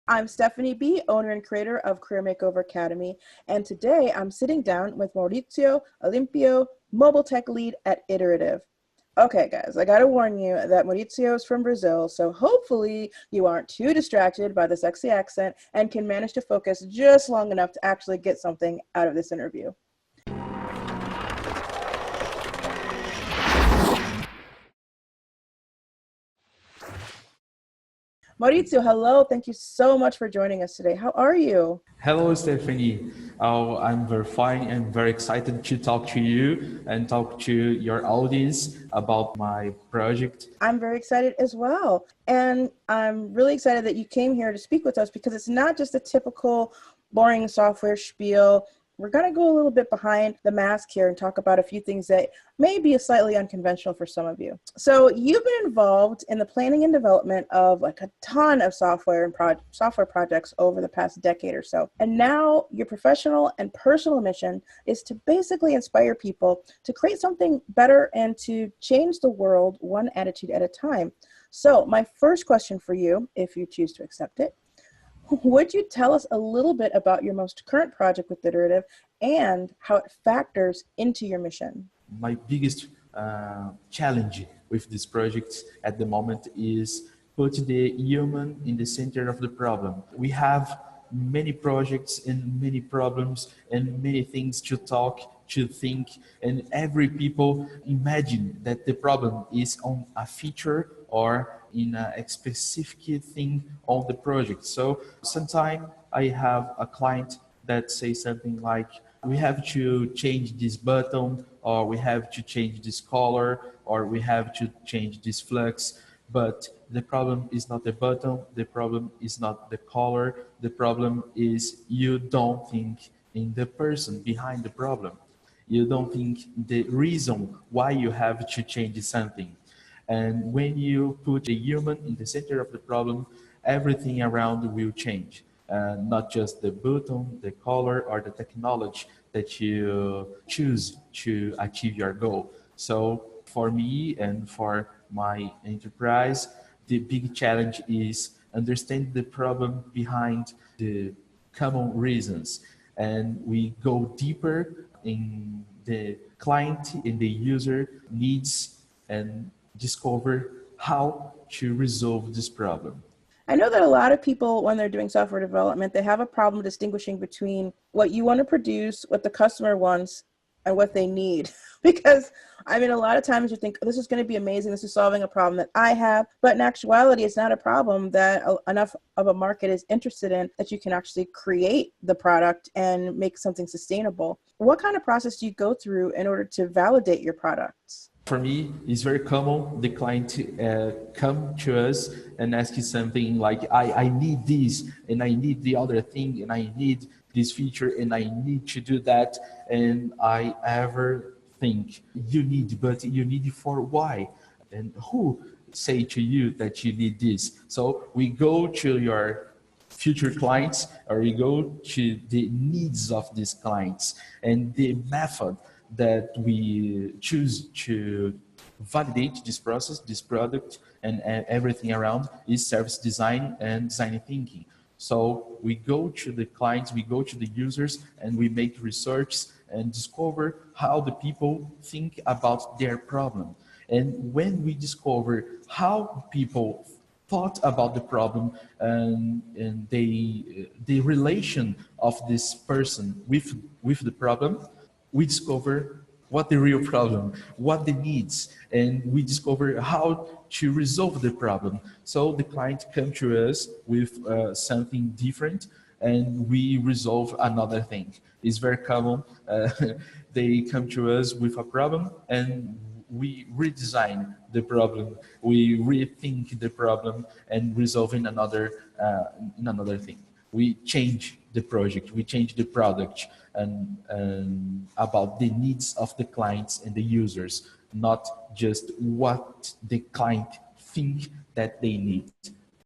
I'm Stephanie B., owner and creator of Career Makeover Academy, and today I'm sitting down with Mauricio Olimpio, mobile tech lead at Iterative. Okay, guys, I gotta warn you that Mauricio is from Brazil, so hopefully you aren't too distracted by the sexy accent and can manage to focus just long enough to actually get something out of this interview. Mauricio, hello. Thank you so much for joining us today. How are you? Hello, Stephanie. I'm very fine and very excited to talk to you and talk to your audience about my project. I'm very excited as well. And I'm really excited that you came here to speak with us because it's not just a typical boring software spiel. We're going to go a little bit behind the mask here and talk about a few things that may be slightly unconventional for some of you. So you've been involved in the planning and development of like a ton of software and software projects over the past decade or so. And now your professional and personal mission is to basically inspire people to create something better and to change the world one attitude at a time. So my first question for you, if you choose to accept it, would you tell us a little bit about your most current project with Iterative and how it factors into your mission? My biggest challenge with this project at the moment is put the human in the center of the problem. We have many projects and many problems and many things to talk, to think, and every people imagine that the problem is on a feature or in a specific thing on the project. So sometimes I have a client that says something like, we have to change this button, or we have to change this color, or we have to change this flux. But the problem is not the button, the problem is not the color, the problem is you don't think in the person behind the problem. You don't think the reason why you have to change something. And when you put a human in the center of the problem, everything around will change. Not just the button, the color, or the technology that you choose to achieve your goal. So for me and for my enterprise, the big challenge is understand the problem behind the common reasons. And we go deeper in the client, in the user needs, and discover how to resolve this problem. I know that a lot of people, when they're doing software development, they have a problem distinguishing between what you want to produce, what the customer wants, and what they need. Because, I mean, a lot of times you think, oh, this is going to be amazing. This is solving a problem that I have. But in actuality, it's not a problem that enough of a market is interested in that you can actually create the product and make something sustainable. What kind of process do you go through in order to validate your products? For me, it's very common the client come to us and ask you something like, I need this, and I need the other thing, and I need this feature, and I need to do that. And I ever think, you need, but you need it for why? And who say to you that you need this? So we go to your future clients, or we go to the needs of these clients, and the method that we choose to validate this process, this product, and everything around is service design and design thinking. So we go to the clients, we go to the users, and we make research and discover how the people think about their problem. And when we discover how people thought about the problem and the relation of this person with the problem, we discover what the real problem, what the needs, and we discover how to resolve the problem. So the client comes to us with something different, and we resolve another thing. It's very common. They come to us with a problem, and we redesign the problem, we rethink the problem, and resolve in another thing. We change the project, we change the product, and about the needs of the clients and the users, not just what the client think that they need.